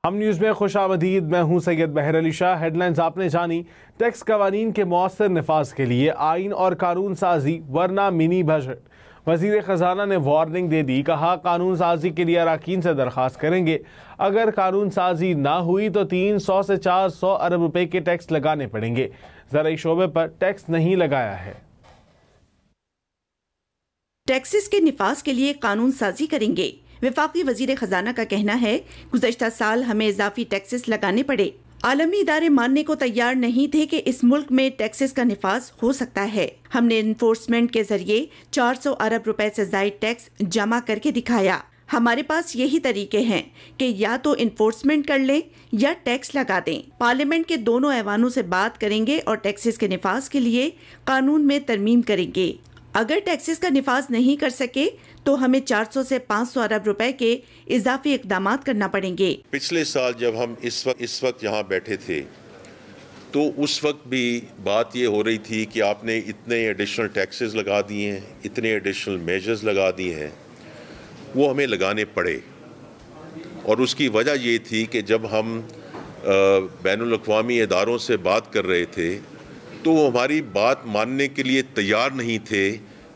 ہم نیوز میں خوش آمدید، میں ہوں سید بہر علی شاہ۔ ہیڈ لائنز آپ نے جانی۔ ٹیکس قوانین کے مؤثر نفاذ کے لیے آئین اور قانون سازی ورنہ منی بجٹ۔ وزیر خزانہ نے وارننگ دے دی، کہا قانون سازی کے لیے اراکین سے درخواست کریں گے، اگر قانون سازی نہ ہوئی تو 300 سے 400 ارب روپے کے ٹیکس لگانے پڑیں گے۔ زرعی شعبے پر ٹیکس نہیں لگایا ہے۔ ٹیکسز کے نفاذ کے لیے قانون سازی کریں گے۔ وفاقی وزیر خزانہ کا کہنا ہے، گزشتہ سال ہمیں اضافی ٹیکسز لگانے پڑے۔ عالمی ادارے ماننے کو تیار نہیں تھے کہ اس ملک میں ٹیکسز کا نفاذ ہو سکتا ہے۔ ہم نے انفورسمنٹ کے ذریعے 400 ارب روپے سے زائد ٹیکس جمع کر کے دکھایا۔ ہمارے پاس یہی طریقے ہیں کہ یا تو انفورسمنٹ کر لیں یا ٹیکس لگا دیں۔ پارلیمنٹ کے دونوں ایوانوں سے بات کریں گے اور ٹیکسز کے نفاذ کے لیے قانون میں ترمیم کریں گے۔ اگر ٹیکسز کا نفاذ نہیں کر سکے تو ہمیں 400 سے 500 ارب روپے کے اضافی اقدامات کرنا پڑیں گے۔ پچھلے سال جب ہم اس وقت یہاں بیٹھے تھے تو اس وقت بھی بات یہ ہو رہی تھی کہ آپ نے اتنے ایڈیشنل ٹیکسز لگا دیے ہیں، اتنے ایڈیشنل میجرز لگا دیے ہیں، وہ ہمیں لگانے پڑے۔ اور اس کی وجہ یہ تھی کہ جب ہم بین الاقوامی اداروں سے بات کر رہے تھے تو وہ ہماری بات ماننے کے لیے تیار نہیں تھے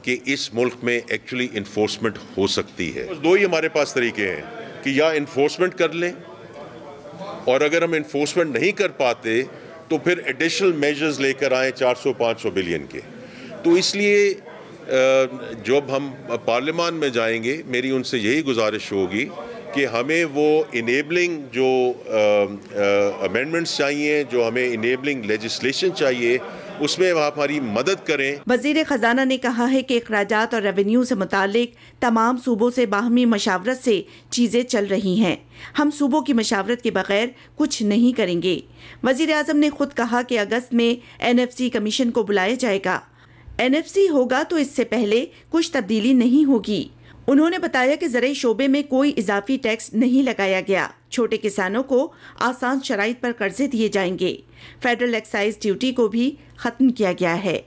کہ اس ملک میں ایکچولی انفورسمنٹ ہو سکتی ہے۔ دو ہی ہمارے پاس طریقے ہیں کہ یا انفورسمنٹ کر لیں، اور اگر ہم انفورسمنٹ نہیں کر پاتے تو پھر ایڈیشنل میجرز لے کر آئیں 400-500 بلین کے۔ تو اس لیے جب ہم پارلیمان میں جائیں گے، میری ان سے یہی گزارش ہوگی کہ ہمیں وہ انیبلنگ جو امینڈمنٹس چاہیے، جو ہمیں انیبلنگ لیجسلیشن چاہیے، اس میں آپ ہماری مدد کریں۔ وزیر خزانہ نے کہا ہے کہ اخراجات اور ریونیو سے متعلق تمام صوبوں سے باہمی مشاورت سے چیزیں چل رہی ہیں۔ ہم صوبوں کی مشاورت کے بغیر کچھ نہیں کریں گے۔ وزیر اعظم نے خود کہا کہ اگست میں NFC کمیشن کو بلایا جائے گا۔ NFC ہوگا تو اس سے پہلے کچھ تبدیلی نہیں ہوگی۔ انہوں نے بتایا کہ زرعی شعبے میں کوئی اضافی ٹیکس نہیں لگایا گیا۔ چھوٹے کسانوں کو آسان شرائط پر قرضے دیے جائیں گے۔ فیڈرل ایکسائز ڈیوٹی کو بھی ختم کیا گیا ہے۔